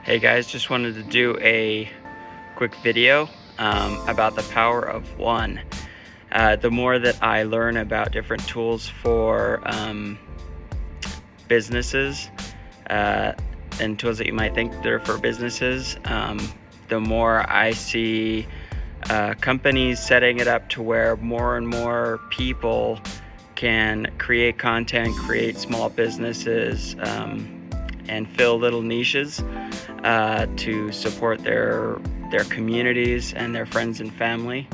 Hey guys, just wanted to do a quick video about the power of one. The more that I learn about different tools for businesses and tools that you might think they're for businesses, the more I see companies setting it up to where more and more people can create content, create small businesses, and fill little niches to support their communities and their friends and family.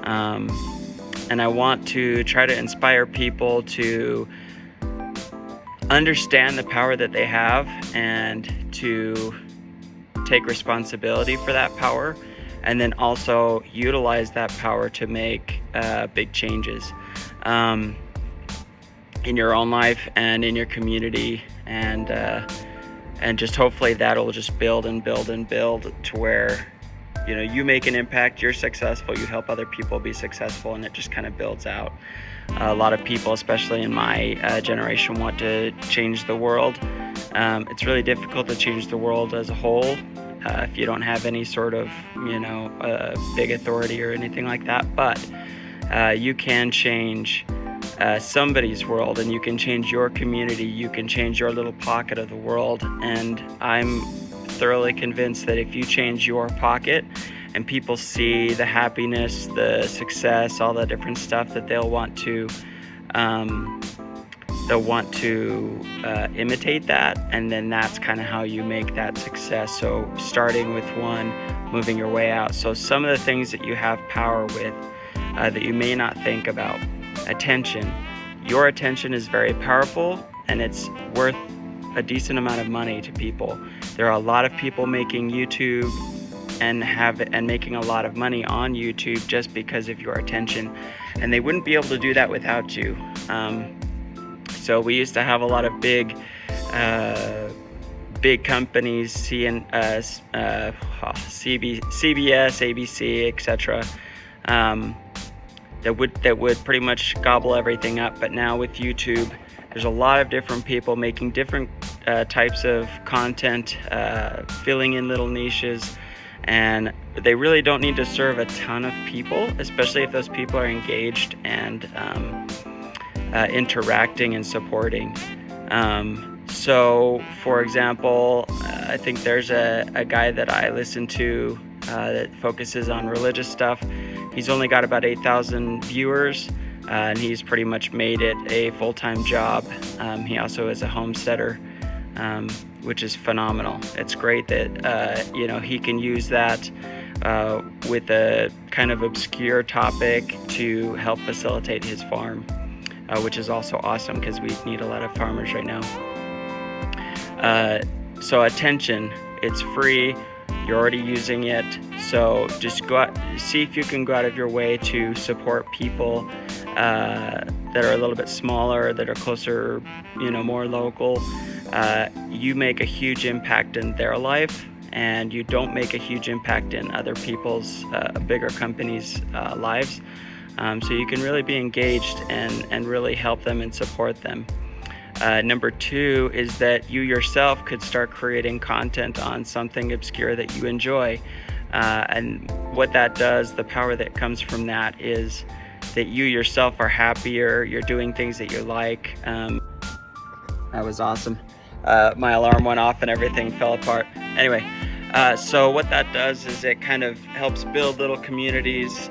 And I want to try to inspire people to understand the power that they have and to take responsibility for that power, and then also utilize that power to make big changes in your own life and in your community, and just hopefully that'll just build and build and build to where you make an impact, you're successful, you help other people be successful, and it just kind of builds out. A lot of people, especially in my generation, want to change the world. It's really difficult to change the world as a whole if you don't have any sort of big authority or anything like that, but you can change somebody's world, and you can change your community, you can change your little pocket of the world. And I'm thoroughly convinced that if you change your pocket and people see the happiness, the success, all the different stuff, that they'll want to imitate that, and then that's kind of how you make that success. So starting with one, moving your way out. So some of the things that you have power with that you may not think about. Attention. Your attention is very powerful, and it's worth a decent amount of money to people. There are a lot of people making YouTube and making a lot of money on YouTube just because of your attention, and they wouldn't be able to do that without you. So we used to have a lot of big companies, CBS, ABC, etc. That would pretty much gobble everything up. But now with YouTube, there's a lot of different people making different types of content, filling in little niches, and they really don't need to serve a ton of people, especially if those people are engaged and interacting and supporting. So for example, I think there's a guy that I listen to that focuses on religious stuff. He's only got about 8,000 viewers, and he's pretty much made it a full-time job. He also is a homesteader, which is phenomenal. It's great that he can use that with a kind of obscure topic to help facilitate his farm, which is also awesome because we need a lot of farmers right now. So attention, it's free. You're already using it, so just go out, see if you can go out of your way to support people that are a little bit smaller, that are closer, more local. You make a huge impact in their life, and you don't make a huge impact in other people's bigger companies' lives. So you can really be engaged and really help them and support them. Number two is that you yourself could start creating content on something obscure that you enjoy. And what that does, the power that comes from that, is that you yourself are happier, you're doing things that you like. That was awesome. My alarm went off and everything fell apart. Anyway, so what that does is it kind of helps build little communities.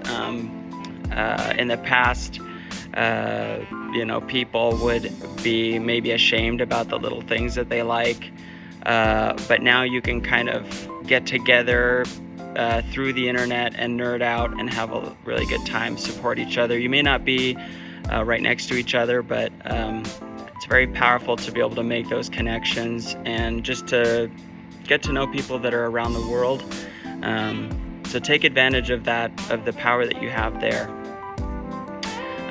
In the past, people would be maybe ashamed about the little things that they like, but now you can kind of get together through the internet and nerd out and have a really good time, support each other. You may not be right next to each other, but it's very powerful to be able to make those connections and just to get to know people that are around the world. So take advantage of that, of the power that you have there.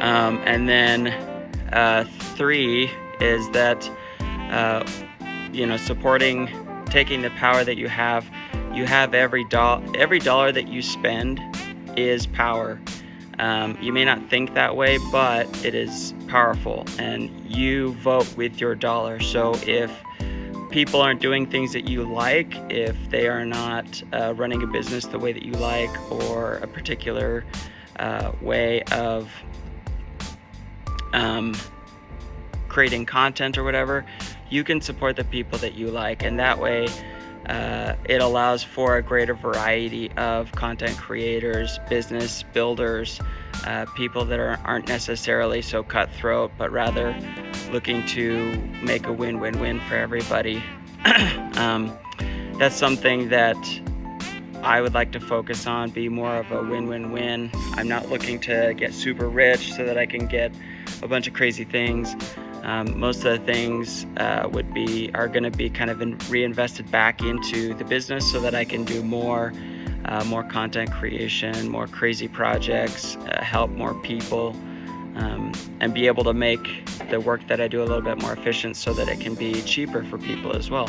And then three is that supporting, taking the power that you have. You have every dollar that you spend is power. You may not think that way, but it is powerful, and you vote with your dollar. So if people aren't doing things that you like, if they are not running a business the way that you like, or a particular way of creating content or whatever, you can support the people that you like, and that way it allows for a greater variety of content creators, business builders, people that aren't necessarily so cutthroat, but rather looking to make a win-win-win for everybody. That's something that I would like to focus on, be more of a win-win-win. I'm not looking to get super rich so that I can get a bunch of crazy things. Most of the things are going to be kind of reinvested back into the business so that I can do more content creation, more crazy projects, help more people, and be able to make the work that I do a little bit more efficient so that it can be cheaper for people as well.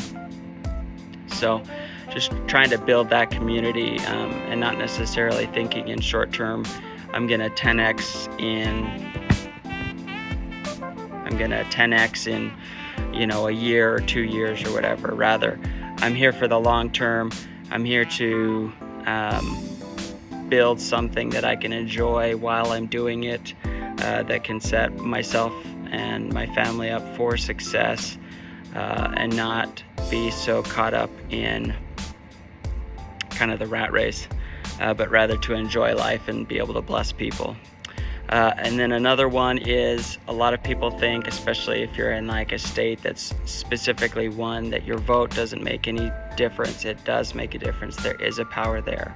So just trying to build that community, and not necessarily thinking in short term, I'm gonna 10x in a year or 2 years or whatever. Rather, I'm here for the long term. I'm here to build something that I can enjoy while I'm doing it, that can set myself and my family up for success, and not be so caught up in kind of the rat race, but rather to enjoy life and be able to bless people. And then another one is, a lot of people think, especially if you're in like a state that's specifically one that your vote doesn't make any difference. It does make a difference. There is a power there.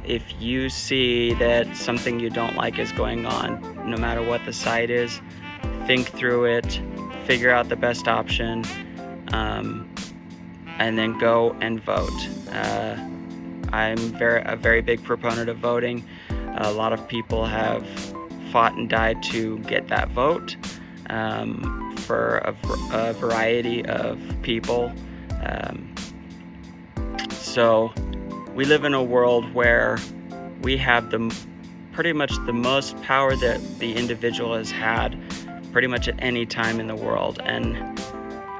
If you see that something you don't like is going on, no matter what the side is, think through it, figure out the best option, and then go and vote. I'm a very big proponent of voting. A lot of people have fought and died to get that vote, for a variety of people. So we live in a world where we have pretty much the most power that the individual has had pretty much at any time in the world. And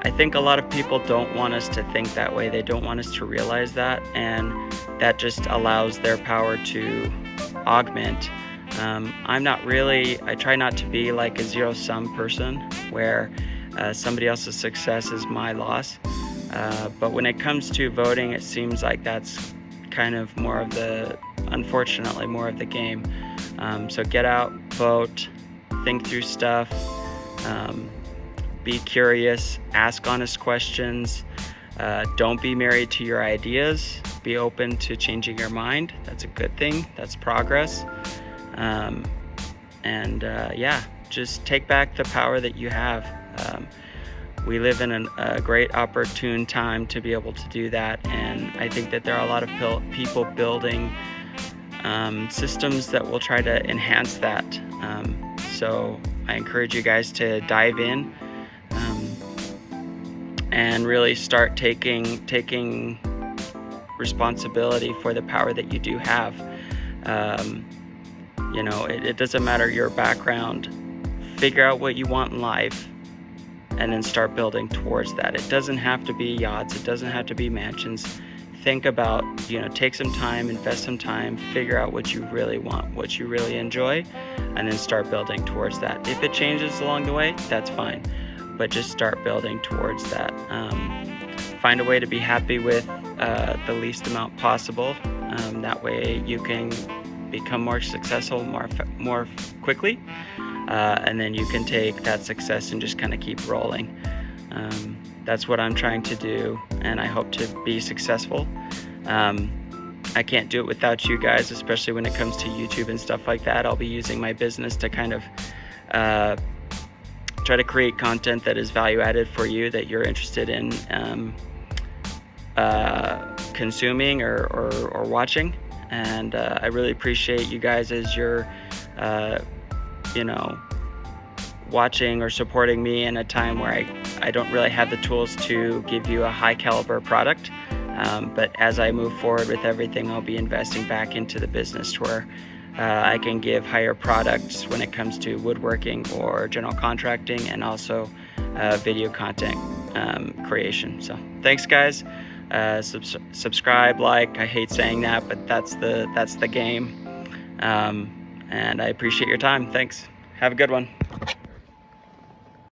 I think a lot of people don't want us to think that way. They don't want us to realize that, and that just allows their power to augment. I try not to be like a zero-sum person where somebody else's success is my loss. But when it comes to voting, it seems like that's kind of unfortunately more of the game. So get out, vote, think through stuff, be curious, ask honest questions. Don't be married to your ideas. Be open to changing your mind. That's a good thing. That's progress. Just take back the power that you have. We live in a great opportune time to be able to do that, and I think that there are a lot of people building systems that will try to enhance that. So I encourage you guys to dive in, and really start taking responsibility for the power that you do have. It doesn't matter your background. Figure out what you want in life and then start building towards that. It doesn't have to be yachts. It doesn't have to be mansions. Think about, take some time, invest some time, figure out what you really want, what you really enjoy, and then start building towards that. If it changes along the way, that's fine, but just start building towards that. Find a way to be happy with the least amount possible. That way you can become more successful more quickly, and then you can take that success and just kind of keep rolling. That's what I'm trying to do, and I hope to be successful. I can't do it without you guys, especially when it comes to YouTube and stuff like that. I'll be using my business to kind of try to create content that is value added for you, that you're interested in consuming or watching. And I really appreciate you guys as you're watching or supporting me in a time where I don't really have the tools to give you a high caliber product. But as I move forward with everything, I'll be investing back into the business to where I can give higher products when it comes to woodworking or general contracting, and also video content creation. So thanks, guys. Subscribe, like. I hate saying that, but that's the game. And I appreciate your time. Thanks. Have a good one.